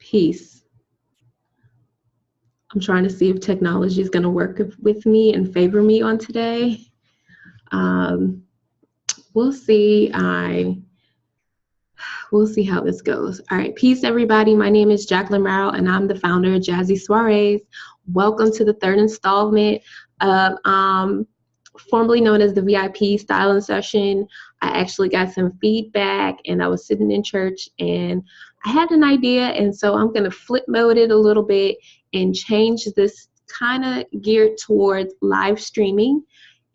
Peace. I'm trying to see if technology is going to work with me and favor me on today. We'll see. We'll see how this goes. All right. Peace, everybody. My name is Jacqueline Marrow, and I'm the founder of Jazzy Soirees. Welcome to the third installment of formerly known as the VIP styling session. I actually got some feedback, and I was sitting in church, and I had an idea, and so I'm going to flip mode it a little bit and change this kind of geared towards live streaming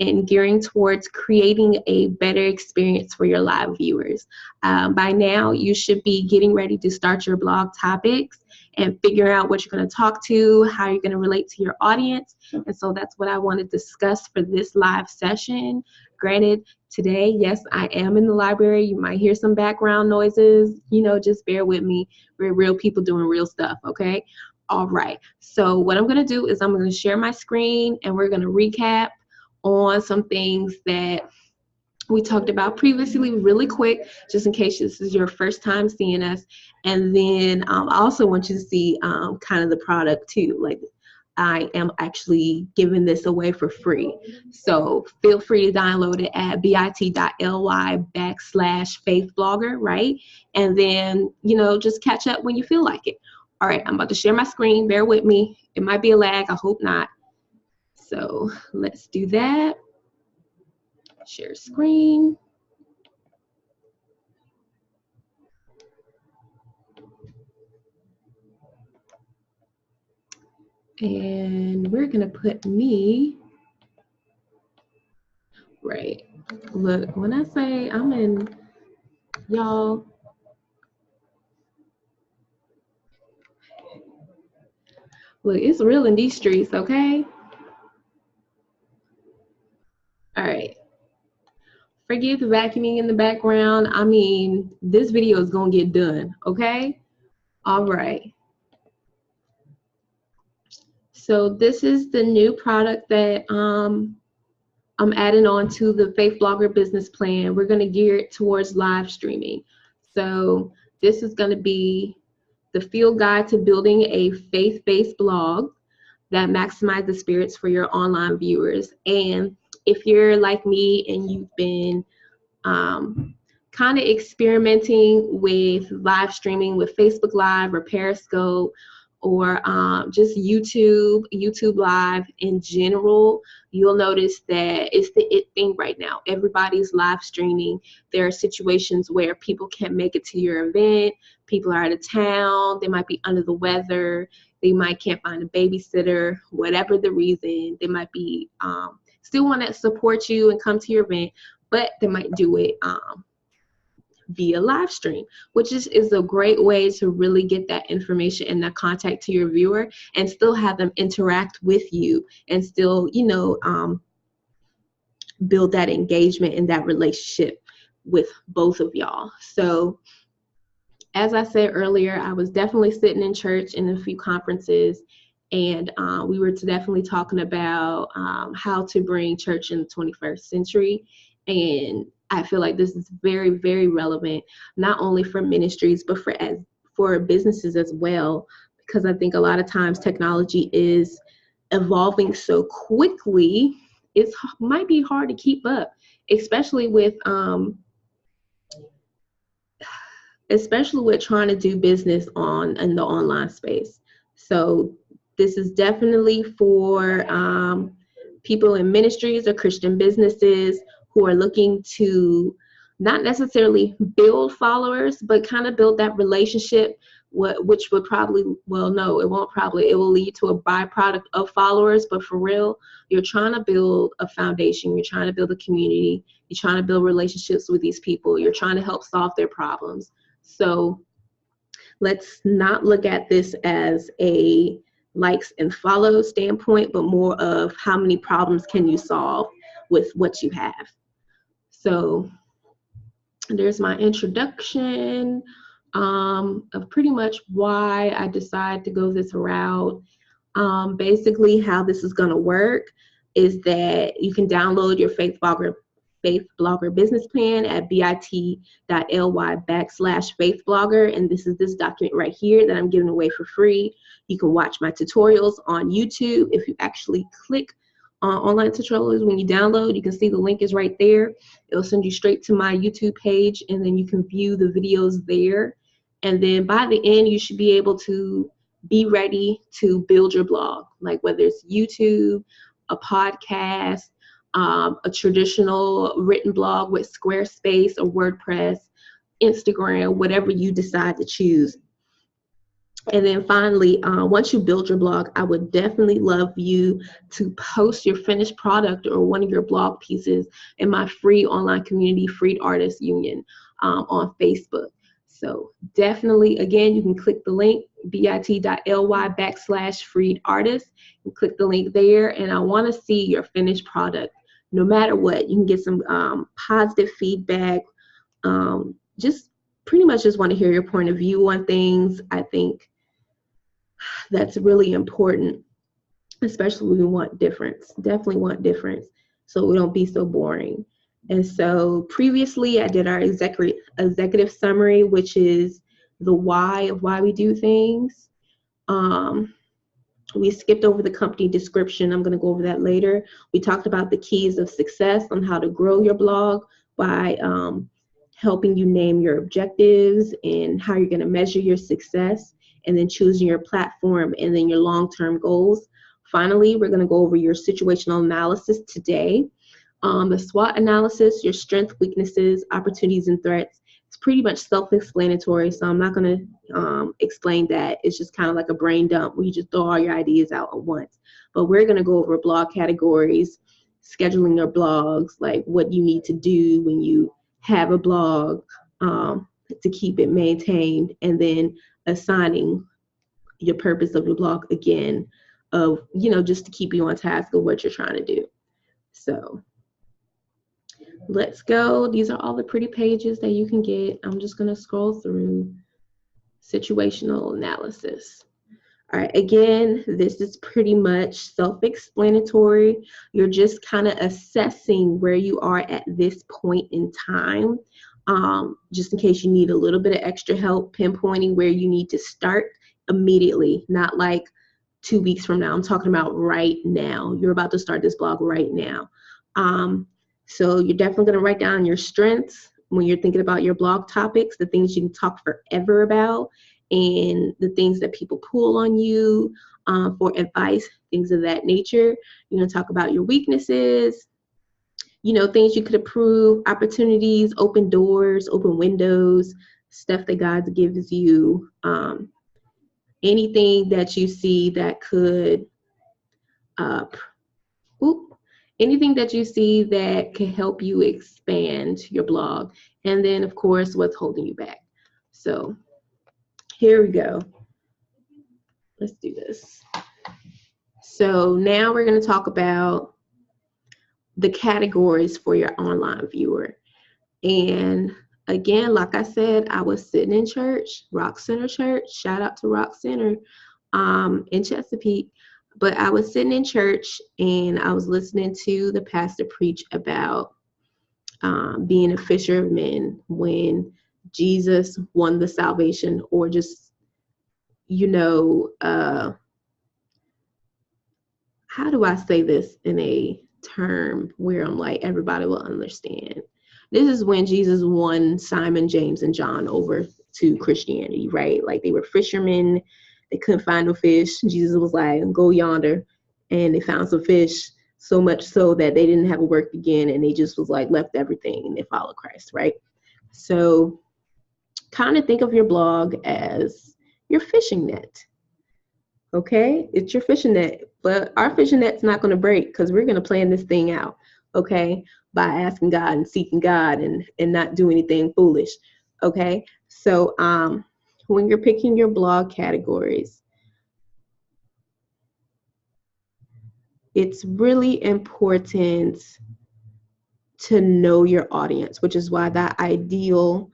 and gearing towards creating a better experience for your live viewers. By now, you should be getting ready to start your blog topics and figure out what you're going to talk to, how you're going to relate to your audience. And so that's what I want to discuss for this live session. Granted, today, yes, I am in the library. You might hear some background noises. Just bear with me. We're real people doing real stuff, okay? All right. So what I'm going to do is I'm going to share my screen, and we're going to recap on some things that we talked about previously really quick, just in case this is your first time seeing us. And then I also want you to see kind of the product too. Like, I am actually giving this away for free. So feel free to download it at bit.ly/faithblogger, right? And then, just catch up when you feel like it. All right, I'm about to share my screen. Bear with me. It might be a lag. I hope not. So let's do that. Share screen. And we're going to put me right. Look, when I say I'm in, y'all, look, it's real in these streets, okay? All right. Forgive the vacuuming in the background. I mean, this video is going to get done, okay? All right. So this is the new product that I'm adding on to the Faith Blogger business plan. We're going to gear it towards live streaming. So this is going to be the field guide to building a faith-based blog that maximizes the spirits for your online viewers. And if you're like me and you've been kind of experimenting with live streaming with Facebook Live or Periscope or just YouTube Live in general, you'll notice that it's the it thing right now. Everybody's live streaming. There are situations where people can't make it to your event. People are out of town. They might be under the weather. They might can't find a babysitter, whatever the reason. They might be still want to support you and come to your event, but they might do it via live stream, which is a great way to really get that information and that contact to your viewer and still have them interact with you and still, build that engagement and that relationship with both of y'all. So as I said earlier, I was definitely sitting in church in a few conferences, and we were definitely talking about how to bring church in the 21st century. And I feel like this is very, very relevant, not only for ministries, but for businesses as well, because I think a lot of times technology is evolving so quickly, it might be hard to keep up, especially with trying to do business in the online space. So this is definitely for people in ministries or Christian businesses who are looking to not necessarily build followers, but kind of build that relationship, which would probably, well, no, it won't probably, it will lead to a byproduct of followers. But for real, you're trying to build a foundation. You're trying to build a community. You're trying to build relationships with these people. You're trying to help solve their problems. So let's not look at this as a likes and follow standpoint, but more of how many problems can you solve with what you have. So there's my introduction of pretty much why I decided to go this route. Basically how this is going to work is that you can download your Faith Blogger Faith Blogger Business Plan at bit.ly/faithblogger. And this is this document right here that I'm giving away for free. You can watch my tutorials on YouTube. If you actually click online tutorials, when you download, you can see the link is right there. It'll send you straight to my YouTube page, and then you can view the videos there. And then by the end, you should be able to be ready to build your blog, like whether it's YouTube, a podcast, a traditional written blog with Squarespace or WordPress, Instagram, whatever you decide to choose. And then finally, once you build your blog, I would definitely love you to post your finished product or one of your blog pieces in my free online community, Freed Artists Union, on Facebook. So definitely, again, you can click the link, bit.ly/freed artists, and click the link there. And I want to see your finished product. No matter what, you can get some positive feedback. Just pretty much just want to hear your point of view on things. I think that's really important, especially when we want difference. Definitely want difference, so we don't be so boring. And so previously I did our executive summary, which is the why of why we do things. We skipped over the company description. I'm going to go over that later. We talked about the keys of success on how to grow your blog by helping you name your objectives and how you're going to measure your success, and then choosing your platform and then your long-term goals. Finally, we're going to go over your situational analysis today. The SWOT analysis, your strengths, weaknesses, opportunities, and threats. It's pretty much self-explanatory, so I'm not going to explain that. It's just kind of like a brain dump where you just throw all your ideas out at once. But we're going to go over blog categories, scheduling your blogs, like what you need to do when you have a blog to keep it maintained, and then assigning your purpose of your blog again, of, just to keep you on task of what you're trying to do. So let's go. These are all the pretty pages that you can get. I'm just going to scroll through situational analysis. All right, again, this is pretty much self-explanatory. You're just kind of assessing where you are at this point in time, just in case you need a little bit of extra help pinpointing where you need to start immediately, not like 2 weeks from now. I'm talking about right now. You're about to start this blog right now. So you're definitely going to write down your strengths when you're thinking about your blog topics, the things you can talk forever about, and the things that people pull on you for advice, things of that nature. You're going to talk about your weaknesses, things you could improve, opportunities, open doors, open windows, stuff that God gives you, anything that you see that could anything that you see that can help you expand your blog. And then, of course, what's holding you back. So here we go. Let's do this. So now we're going to talk about the categories for your online viewer. And again, like I said, I was sitting in church, Rock Center Church. Shout out to Rock Center in Chesapeake. But I was sitting in church and I was listening to the pastor preach about being a fisher of men when Jesus won the salvation, or just, how do I say this in a term where I'm like, everybody will understand. This is when Jesus won Simon, James, and John over to Christianity, right? Like, they were fishermen. They couldn't find no fish. Jesus was like, go yonder. And they found some fish, so much so that they didn't have to work again. And they just was like, left everything and they followed Christ, right? So kind of think of your blog as your fishing net. Okay? It's your fishing net. But our fishing net's not going to break because we're going to plan this thing out, okay? By asking God and seeking God and not do anything foolish, okay? So, when you're picking your blog categories, it's really important to know your audience, which is why that ideal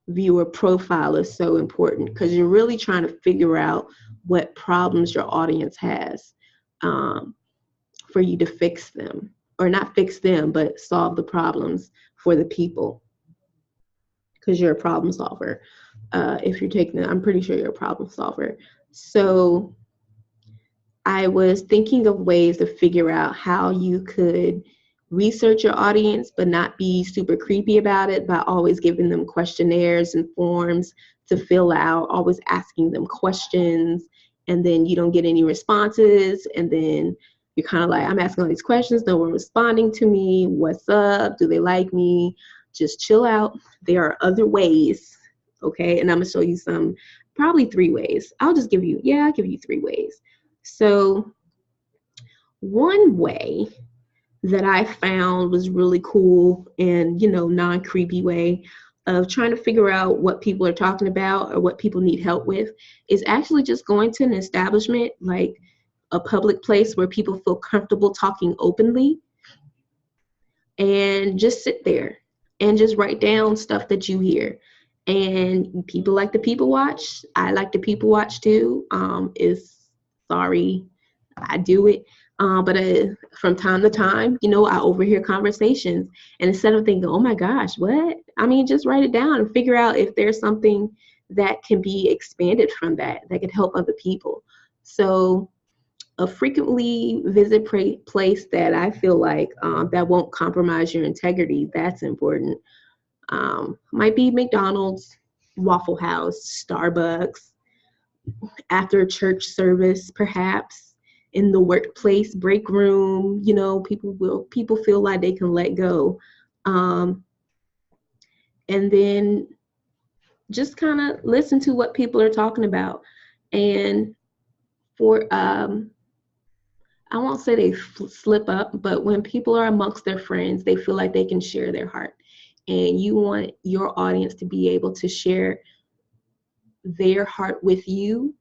viewer profile is so important, because you're really trying to figure out what problems your audience has for you to fix them, or not fix them, but solve the problems for the people, because you're a problem solver. If you're taking it, I'm pretty sure you're a problem solver. So I was thinking of ways to figure out how you could research your audience, but not be super creepy about it by always giving them questionnaires and forms to fill out, always asking them questions, and then you don't get any responses. And then you're kind of like, I'm asking all these questions, no one responding to me. What's up? Do they like me? Just chill out. There are other ways, okay? And I'm gonna show you some, probably 3 ways. I'll give you 3 ways. So one way that I found was really cool and, non-creepy way of trying to figure out what people are talking about or what people need help with is actually just going to an establishment, like a public place where people feel comfortable talking openly, and just sit there and just write down stuff that you hear. And people like to people watch. I like to people watch too. Sorry, I do it. But from time to time, I overhear conversations. And instead of thinking, oh my gosh, what? I mean, just write it down and figure out if there's something that can be expanded from that could help other people. So a frequently visit place that I feel like that won't compromise your integrity, that's important. Might be McDonald's, Waffle House, Starbucks, after a church service, perhaps in the workplace break room. People feel like they can let go, and then just kind of listen to what people are talking about. And for I won't say they slip up, but when people are amongst their friends, they feel like they can share their heart. And you want your audience to be able to share their heart with you,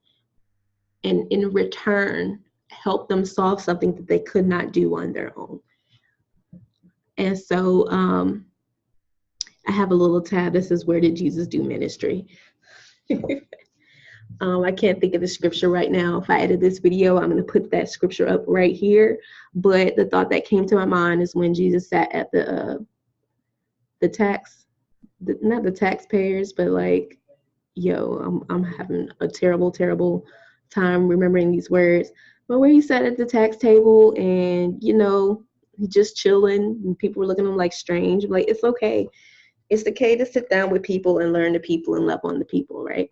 and in return, help them solve something that they could not do on their own. And so I have a little tab that says, where did Jesus do ministry? I can't think of the scripture right now. If I edit this video, I'm going to put that scripture up right here. But the thought that came to my mind is when Jesus sat at not the taxpayers, but like, I'm having a terrible, terrible time remembering these words. But where he sat at the tax table and, just chilling, and people were looking at him like strange. Like, it's okay. It's okay to sit down with people and learn the people and love on the people, right?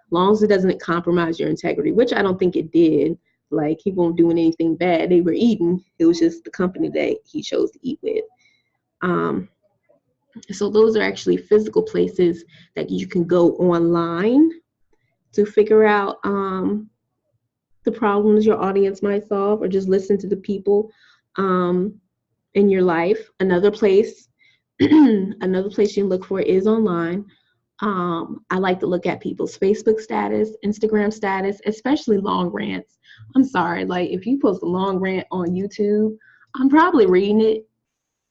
As long as it doesn't compromise your integrity, which I don't think it did. Like, he won't doing anything bad. They were eating. It was just the company that he chose to eat with. So those are actually physical places that you can go online to figure out the problems your audience might solve, or just listen to the people in your life. Another place you can look for is online. I like to look at people's Facebook status, Instagram status, especially long rants. I'm sorry, like if you post a long rant on YouTube, I'm probably reading it.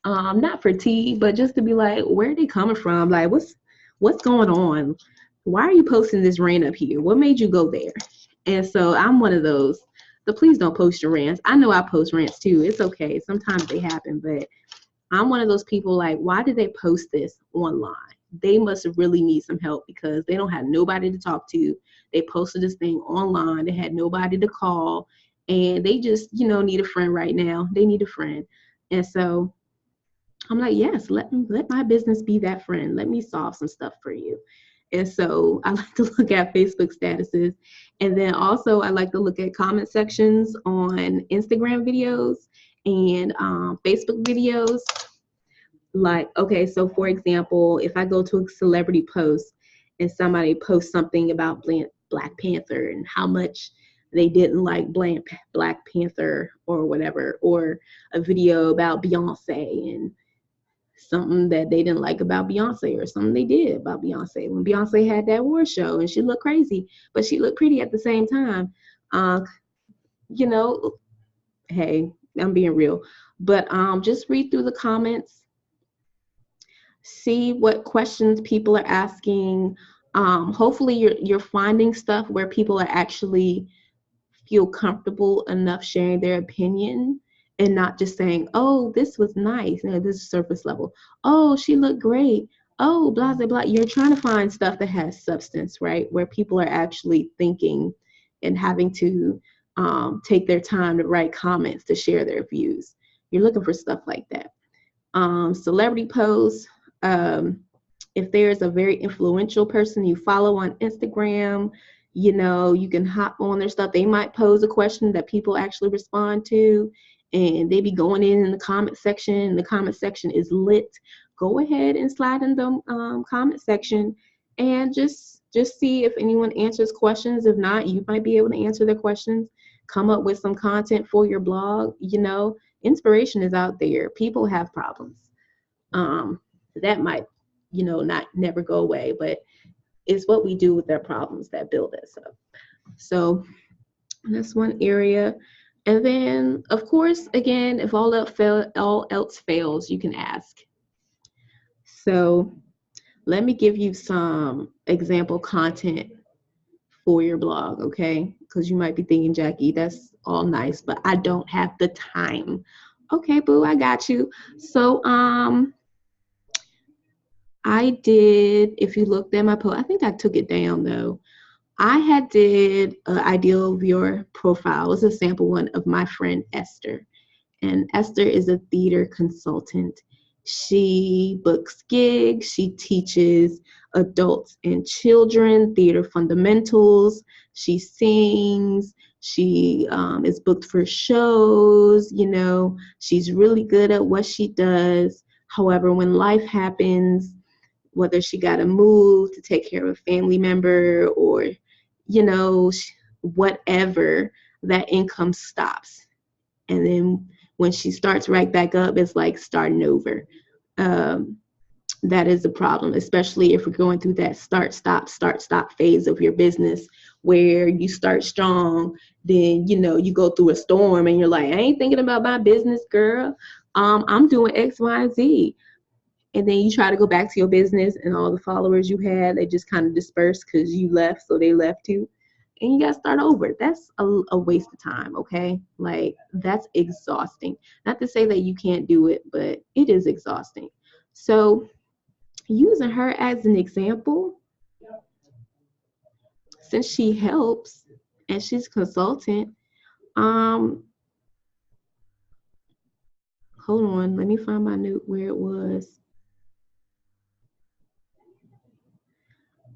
Not for tea, but just to be like, where are they coming from? Like, what's going on? Why are you posting this rant up here? What made you go there? And so I'm one of those. So please don't post your rants. I know I post rants too. It's okay. Sometimes they happen, but I'm one of those people like, why did they post this online? They must really need some help because they don't have nobody to talk to. They posted this thing online. They had nobody to call, and they just, need a friend right now. They need a friend. And so I'm like, yes, let my business be that friend. Let me solve some stuff for you. And so I like to look at Facebook statuses. And then also I like to look at comment sections on Instagram videos and Facebook videos. Like, okay, so for example, if I go to a celebrity post and somebody posts something about Black Panther and how much they didn't like Black Panther or whatever, or a video about Beyonce and something that they didn't like about Beyonce, or something they did about Beyonce. When Beyonce had that award show and she looked crazy, but she looked pretty at the same time. Hey, I'm being real. But just read through the comments, see what questions people are asking. Hopefully you're finding stuff where people are actually feel comfortable enough sharing their opinion and not just saying, oh, this was nice. You know, this is surface level. Oh, she looked great. Oh, blah, blah, blah. You're trying to find stuff that has substance, right? Where people are actually thinking and having to take their time to write comments to share their views. You're looking for stuff like that. Celebrity posts. If there's a very influential person you follow on Instagram, you know, you can hop on their stuff. They might pose a question that people actually respond to, and they be going in the comment section. The comment section is lit. Go ahead and slide in the comment section and just see if anyone answers questions. If not, you might be able to answer their questions. Come up with some content for your blog. You know, inspiration is out there. People have problems. That might, you know, not never go away, but it's what we do with their problems that build us up. So that's one area. And then, of course, again, if all else fails, you can ask. So let me give you some example content for your blog, okay? Because you might be thinking, Jackie, that's all nice, but I don't have the time. Okay, boo, I got you. So I did, if you looked at my post, I think I took it down though. I had did an ideal viewer profile. It was a sample one of my friend Esther. And Esther is a theater consultant. She books gigs. She teaches adults and children theater fundamentals. She sings. She is booked for shows. You know, she's really good at what she does. However, when life happens, whether she got to move to take care of a family member or, you know, whatever, that income stops. And then when she starts right back up, it's like starting over. That is a problem, especially if we're going through that start, stop phase of your business where you start strong, then, you know, you go through a storm and you're like, I ain't thinking about my business, girl. I'm doing X, Y, and Z. And then you try to go back to your business and all the followers you had, they just kind of dispersed because you left, so they left you. And you got to start over. That's a waste of time, okay? Like, that's exhausting. Not to say that you can't do it, but it is exhausting. So using her as an example, since she helps and she's a consultant, hold on, let me find my note where it was.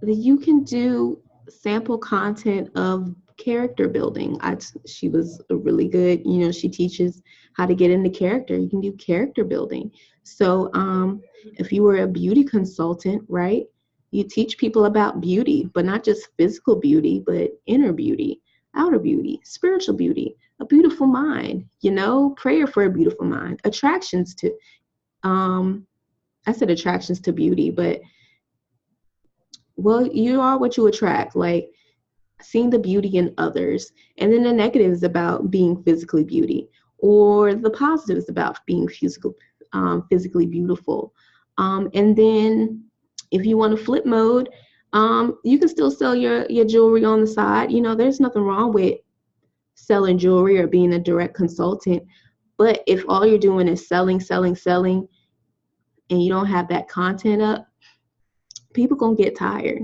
You can do sample content of character building. She was a really good, you know, she teaches how to get into character. You can do character building. So if you were a beauty consultant, right, you teach people about beauty, but not just physical beauty, but inner beauty, outer beauty, spiritual beauty, a beautiful mind, you know, prayer for a beautiful mind, attractions to, I said attractions to beauty, but well, you are what you attract, like seeing the beauty in others. And then the negatives about being physically beauty, or the positives about being physically beautiful. And then if you want to flip mode, you can still sell your jewelry on the side. You know, there's nothing wrong with selling jewelry or being a direct consultant. But if all you're doing is selling, and you don't have that content up, people gonna get tired.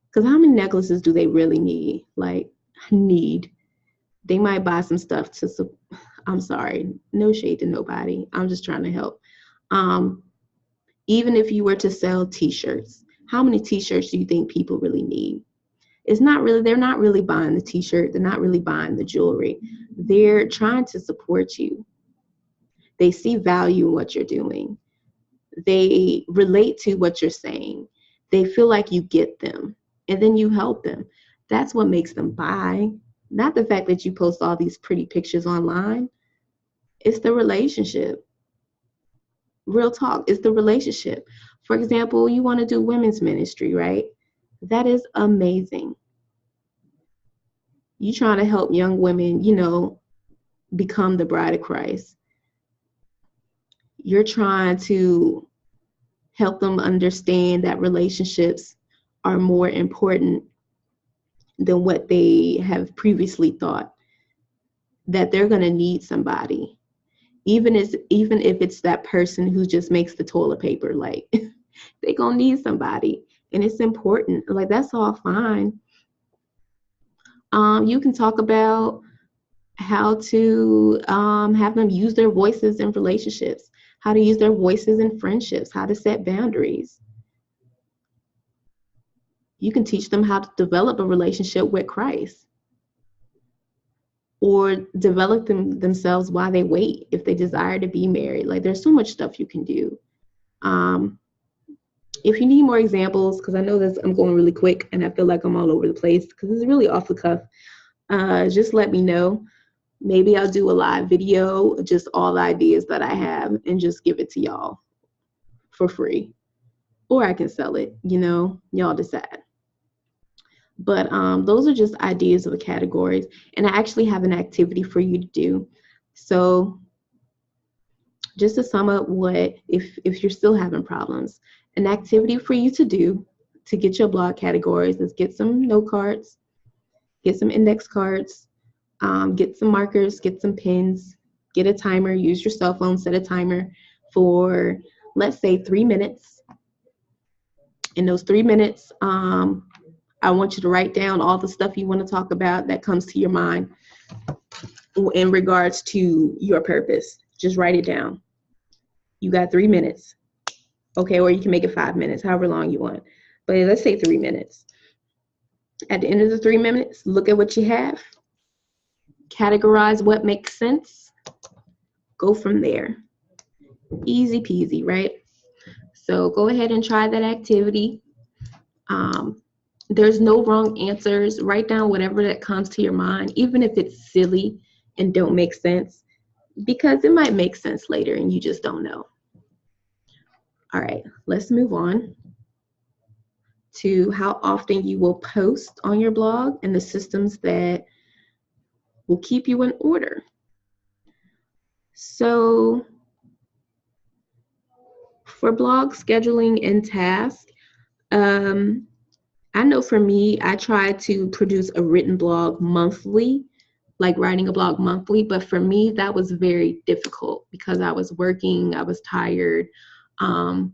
Because how many necklaces do they really need? Like, need. They might buy some stuff to, I'm sorry, no shade to nobody. I'm just trying to help. Even if you were to sell t-shirts, how many t-shirts do you think people really need? It's not really, they're not really buying the t-shirt. They're not really buying the jewelry. They're trying to support you. They see value in what you're doing. They relate to what you're saying. They feel like you get them, and then you help them. That's what makes them buy, not the fact that you post all these pretty pictures online. It's the relationship. Real talk, it's the relationship. For example, you want to do women's ministry, right? That is amazing. You trying to help young women, you know, become the bride of Christ. You're trying to help them understand that relationships are more important than what they have previously thought, that they're going to need somebody. even if it's that person who just makes the toilet paper, like they gonna need somebody, and it's important. Like, that's all fine. You can talk about how to have them use their voices in relationships, how to use their voices in friendships, how to set boundaries. You can teach them how to develop a relationship with Christ, or develop themselves while they wait if they desire to be married. Like, there's so much stuff you can do. If you need more examples, because I know this, I'm going really quick and I feel like I'm all over the place because it's really off the cuff, just let me know. Maybe I'll do a live video, just all the ideas that I have, and just give it to y'all for free. Or I can sell it, y'all decide. But those are just ideas of the categories. And I actually have an activity for you to do. So just to sum up, if you're still having problems, an activity for you to do to get your blog categories is get some note cards, get some index cards, get some markers, get some pens, get a timer, use your cell phone, set a timer for, let's say, 3 minutes. In those 3 minutes, I want you to write down all the stuff you want to talk about that comes to your mind in regards to your purpose. Just write it down. You got 3 minutes. Okay, or you can make it 5 minutes, however long you want. But let's say 3 minutes. At the end of the 3 minutes, look at what you have. Categorize what makes sense. Go from there. Easy peasy, right? So go ahead and try that activity. There's no wrong answers. Write down whatever that comes to your mind, even if it's silly and don't make sense, because it might make sense later and you just don't know. All right, let's move on to how often you will post on your blog and the systems that will keep you in order. So for blog scheduling and tasks, I know for me, I try to produce a written blog monthly, like writing a blog monthly. But for me, that was very difficult because I was working, I was tired. I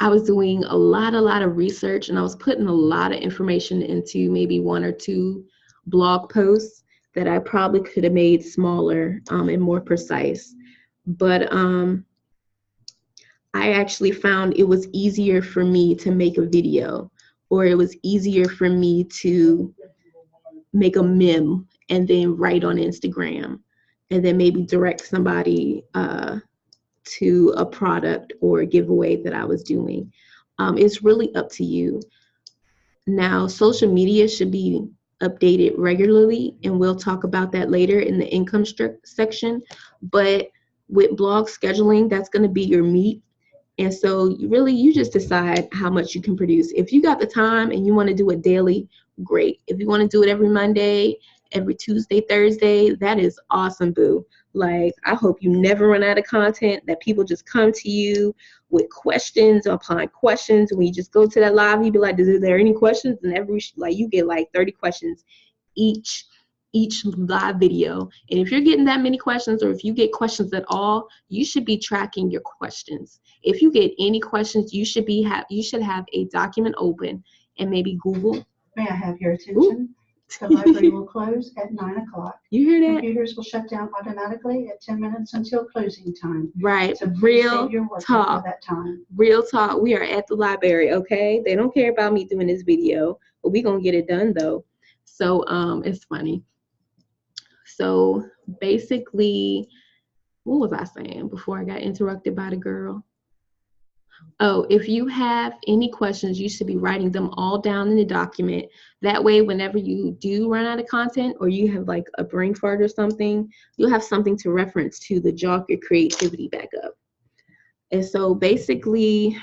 was doing a lot of research, and I was putting a lot of information into maybe 1 or 2 blog posts that I probably could have made smaller and more precise. But I actually found it was easier for me to make a video, or it was easier for me to make a meme and then write on Instagram and then maybe direct somebody to a product or a giveaway that I was doing. It's really up to you. Now, social media should be updated regularly, and we'll talk about that later in the income section. But with blog scheduling, that's going to be your meat. And so you just decide how much you can produce. If you got the time and you want to do it daily, great. If you want to do it every Monday, every Tuesday, Thursday, that is awesome, boo. Like, I hope you never run out of content, that people just come to you with questions upon questions. When you just go to that live, you be like, is there any questions? And you get like 30 questions each live video. And if you're getting that many questions, or if you get questions at all, you should be tracking your questions. If you get any questions, you should have a document open and maybe Google. May I have your attention? The library will close at 9 o'clock. You hear that? Computers will shut down automatically at 10 minutes until closing time. Right. So real talk. That time. Real talk. We are at the library, okay? They don't care about me doing this video, but we're going to get it done though. So it's funny. So basically, what was I saying before I got interrupted by the girl? Oh, if you have any questions, you should be writing them all down in the document. That way, whenever you do run out of content, or you have like a brain fart or something, you'll have something to reference to jog your creativity back up. And so basically,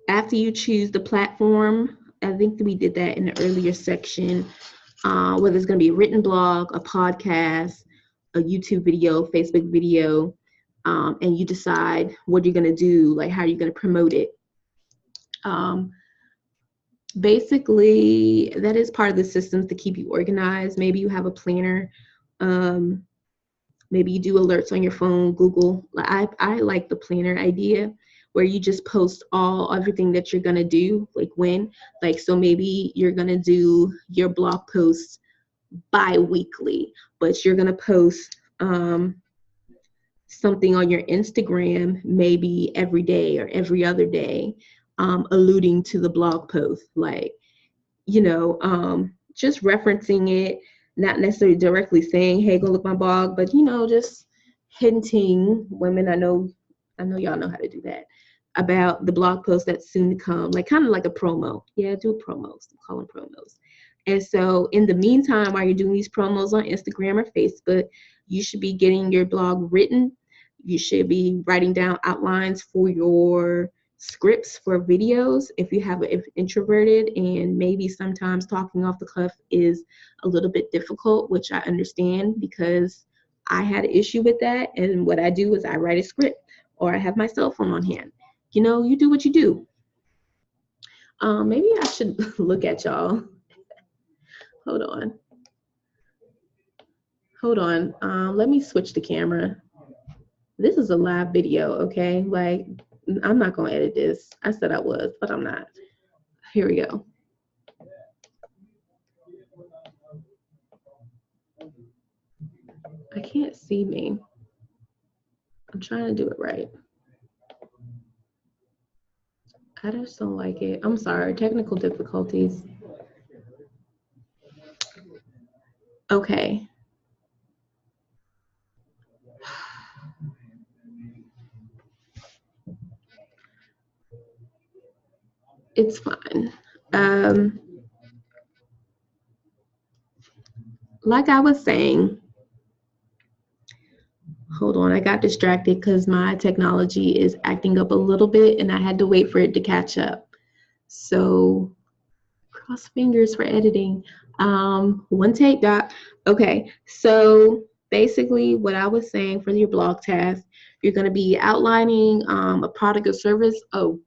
after you choose the platform, I think we did that in the earlier section, whether it's going to be a written blog, a podcast, a YouTube video, Facebook video, and you decide what you're going to do, like how you're going to promote it. basically, that is part of the systems to keep you organized. Maybe you have a planner. Um, Maybe you do alerts on your phone, Google. I like the planner idea where you just post everything that you're gonna do, like when. Like, so maybe you're gonna do your blog post bi-weekly, but you're gonna post something on your Instagram maybe every day or every other day, alluding to the blog post. Like, just referencing it, not necessarily directly saying, hey, go look my blog, but just hinting. Women, I know y'all know how to do that, about the blog post that's soon to come, like kind of like a promo. Yeah, do promos, call them promos. And so in the meantime, while you're doing these promos on Instagram or Facebook, you should be getting your blog written. You should be writing down outlines for your scripts for videos if introverted, and maybe sometimes talking off the cuff is a little bit difficult, which I understand because I had an issue with that. And what I do is I write a script or I have my cell phone on hand. You do what you do. Maybe I should look at y'all. Hold on. Let me switch the camera. This is a live video, okay? Like, I'm not gonna edit this. I said I was, but I'm not. Here we go. I can't see me. I'm trying to do it right. I just don't like it. I'm sorry, technical difficulties. Okay. It's fine. Like I was saying, hold on, I got distracted because my technology is acting up a little bit and I had to wait for it to catch up. So cross fingers for editing. One take, Doc. Okay, so basically what I was saying for your blog task, you're going to be outlining a product or service. Oh,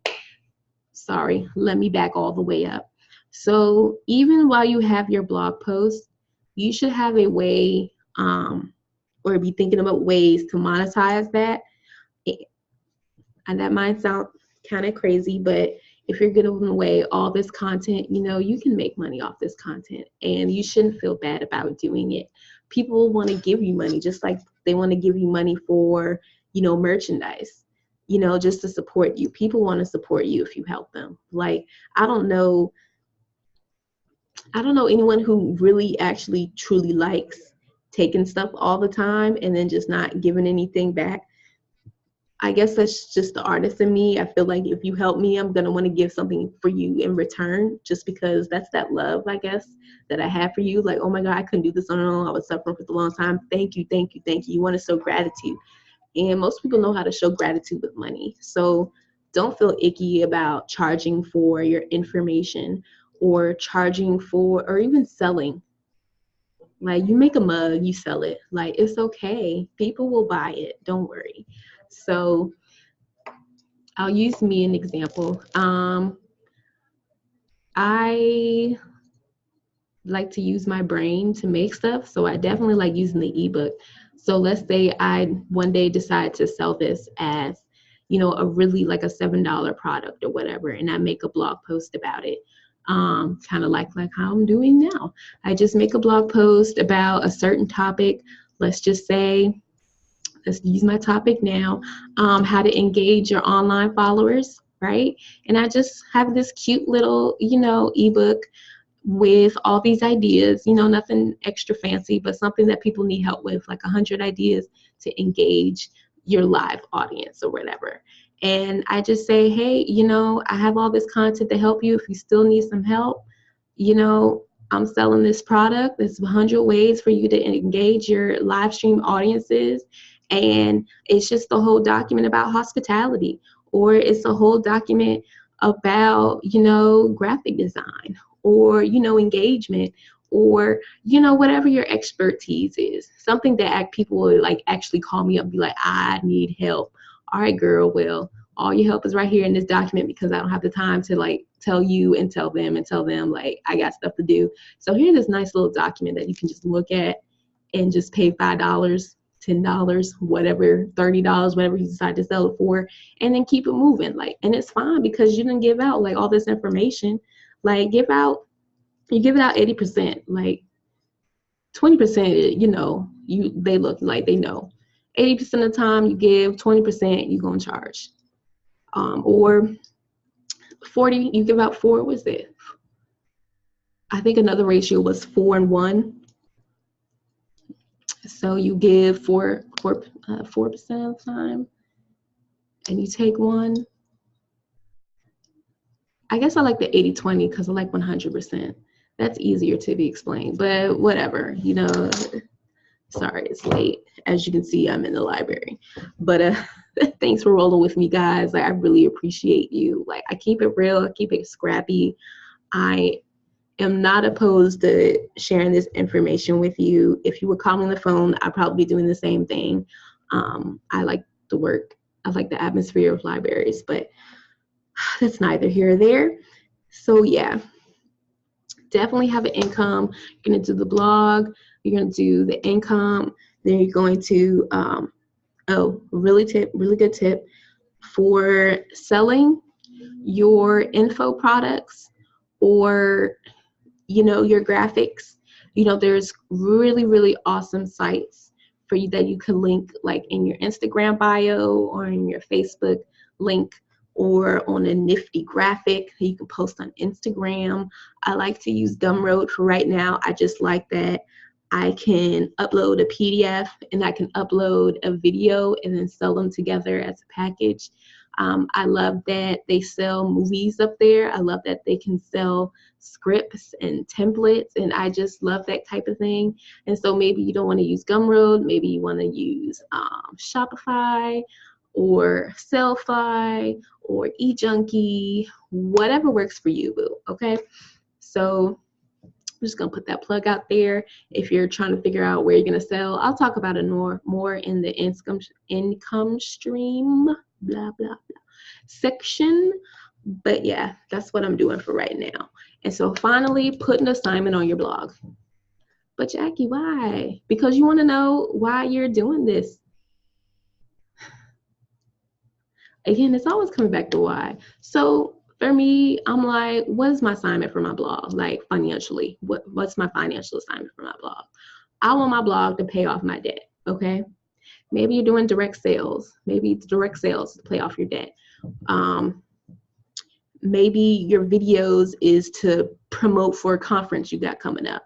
sorry, let me back all the way up. So even while you have your blog post, you should have a way or be thinking about ways to monetize that. And that might sound kind of crazy, but if you're giving away all this content, you can make money off this content and you shouldn't feel bad about doing it. People want to give you money just like they want to give you money for, merchandise, just to support you. People want to support you if you help them. Like, I don't know anyone who really actually truly likes taking stuff all the time and then just not giving anything back. I guess that's just the artist in me. I feel like if you help me, I'm going to want to give something for you in return, just because that's that love, I guess, that I have for you. Like, oh my God, I couldn't do this on my own. I was suffering for a long time. Thank you, thank you, thank you. You want to show gratitude. And most people know how to show gratitude with money. So don't feel icky about charging for your information or charging for, or even selling. Like, you make a mug, you sell it. Like, it's okay. People will buy it. Don't worry. So I'll use me an example. I like to use my brain to make stuff, so I definitely like using the ebook. So let's say I one day decide to sell this as, a really like a $7 product or whatever, and I make a blog post about it. Kind of like how I'm doing now. I just make a blog post about a certain topic. Let's just say, let's use my topic now, how to engage your online followers, right? And I just have this cute little, ebook with all these ideas, nothing extra fancy, but something that people need help with, like 100 ideas to engage your live audience or whatever. And I just say, hey, I have all this content to help you. If you still need some help, I'm selling this product. There's 100 ways for you to engage your live stream audiences. And it's just a whole document about hospitality, or it's a whole document about, graphic design, or, engagement, or, whatever your expertise is. Something that people will like actually call me up and be like, I need help. All right, girl, well, all your help is right here in this document because I don't have the time to like tell you and tell them like I got stuff to do. So here's this nice little document that you can just look at and just pay $5, $10, whatever, $30, whatever you decide to sell it for, and then keep it moving. Like, and it's fine because you didn't give out like all this information. Like you give it out 80%, like 20%, you know, they look like they know. 80% of the time you give, 20% you're gonna charge. Or 40, you give out 4, what's that? I think another ratio was 4 and 1. So you give 4% of the time, and you take 1. I guess I like the 80-20 because I like 100%. That's easier to be explained, but whatever, you know. Sorry, it's late. As you can see, I'm in the library. But thanks for rolling with me, guys. Like, I really appreciate you. Like, I keep it real. I keep it scrappy. I am not opposed to sharing this information with you. If you were calling the phone, I'd probably be doing the same thing. I like the work. I like the atmosphere of libraries, but that's neither here or there. So yeah, definitely have an income. You're going to do the blog. You're going to do the income. Then you're going to, really good tip for selling your info products or, you know, your graphics. You know, there's really, really awesome sites for you that you can link like in your Instagram bio or in your Facebook link or on a nifty graphic that you can post on Instagram. I like to use Gumroad for right now. I just like that I can upload a PDF and I can upload a video and then sell them together as a package. I love that they sell movies up there. I love that they can sell scripts and templates, and I just love that type of thing. And so maybe you don't want to use Gumroad, maybe you want to use Shopify or Sellfy or eJunkie, whatever works for you, boo, okay? So I'm just gonna put that plug out there. If you're trying to figure out where you're gonna sell, I'll talk about it more in the income stream, blah, blah, blah section. But yeah, that's what I'm doing for right now. And so finally, put an assignment on your blog. But Jackie, why? Because you want to know why you're doing this. Again, it's always coming back to why. So for me, I'm like, what is my assignment for my blog? Like financially, what's my financial assignment for my blog? I want my blog to pay off my debt, okay? Maybe you're doing direct sales. Maybe it's direct sales to pay off your debt. Maybe your videos is to promote for a conference you got coming up,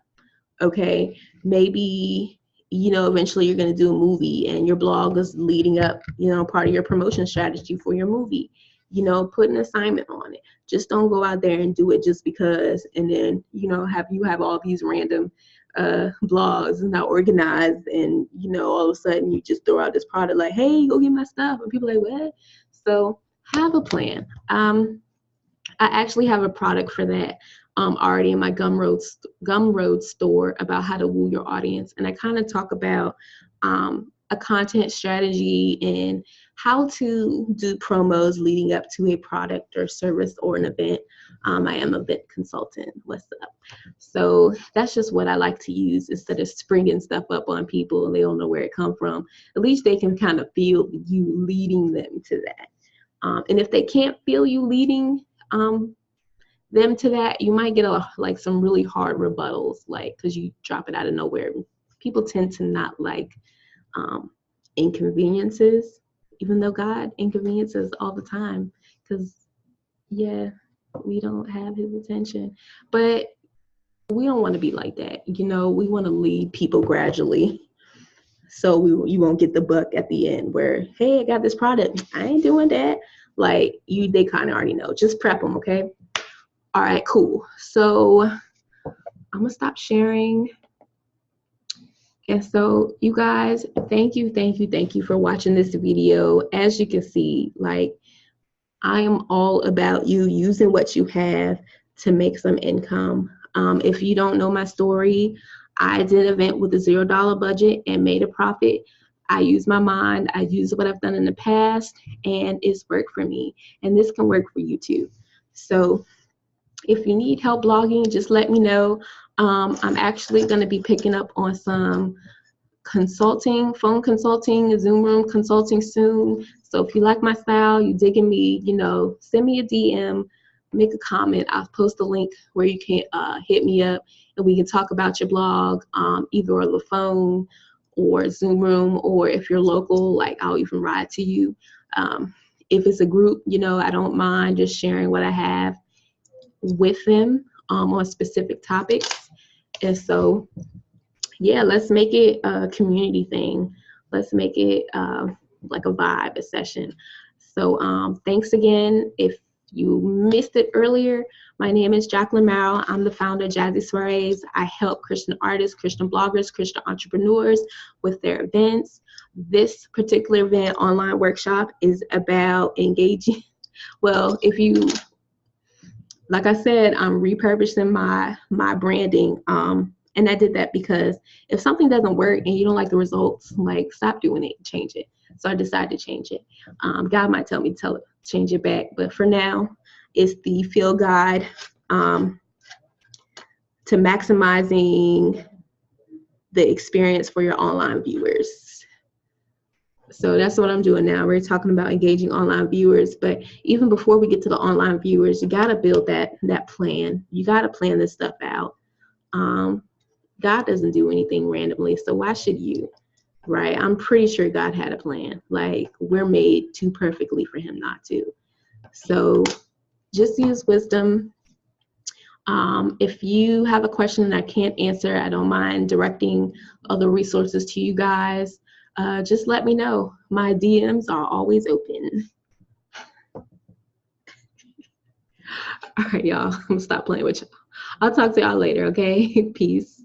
okay? Maybe, you know, eventually you're going to do a movie and your blog is leading up, you know, part of your promotion strategy for your movie. You know, put an assignment on it. Just don't go out there and do it just because, and then, you know, have all these random blogs not organized, and, you know, all of a sudden you just throw out this product like, hey, go get my stuff, and people are like, what? So have a plan. I actually have a product for that already in my Gumroad store about how to woo your audience. And I kind of talk about a content strategy and how to do promos leading up to a product or service or an event. I am an event consultant. What's up? So that's just what I like to use instead of springing stuff up on people and they don't know where it come from. At least they can kind of feel you leading them to that. And if they can't feel you leading them to that, you might get like some really hard rebuttals, like because you drop it out of nowhere. People tend to not like inconveniences, even though God inconveniences all the time, because yeah, we don't have his attention. But we don't want to be like that. You know, we want to lead people gradually, so you won't get the buck at the end where, hey, I got this product, I ain't doing that. Like they kind of already know. Just prep them, okay? All right, cool. So I'm gonna stop sharing. And so you guys, thank you for watching this video. As you can see, like, I am all about you using what you have to make some income. If you don't know my story, I did an event with a $0 budget and made a profit. I use my mind, I use what I've done in the past, and it's worked for me. And this can work for you too. So if you need help blogging, just let me know. I'm actually going to be picking up on some consulting, phone consulting, Zoom room consulting soon. So if you like my style, you digging me, send me a DM, make a comment. I'll post a link where you can hit me up and we can talk about your blog, either on the phone or Zoom room, or if you're local, like I'll even ride to you. If it's a group, I don't mind just sharing what I have with them on specific topics. And so, yeah, let's make it a community thing. Let's make it like a vibe, a session. So thanks again. If you missed it earlier, my name is Jacqueline Marrow. I'm the founder of Jazzy Soirees. I help Christian artists, Christian bloggers, Christian entrepreneurs with their events. This particular event, online workshop, is about engaging. Well, like I said, I'm repurposing my branding. And I did that because if something doesn't work and you don't like the results, like stop doing it, change it. So I decided to change it. God might tell me to change it back, but for now, it's the field guide to maximizing the experience for your online viewers. So that's what I'm doing now. We're talking about engaging online viewers, but even before we get to the online viewers, you got to build that plan. You got to plan this stuff out. God doesn't do anything randomly, so why should you, right? I'm pretty sure God had a plan. Like, we're made too perfectly for him not to. So just use wisdom. If you have a question that I can't answer, I don't mind directing other resources to you guys. Just let me know. My DMs are always open. All right, y'all. I'm gonna stop playing with y'all. I'll talk to y'all later, okay? Peace.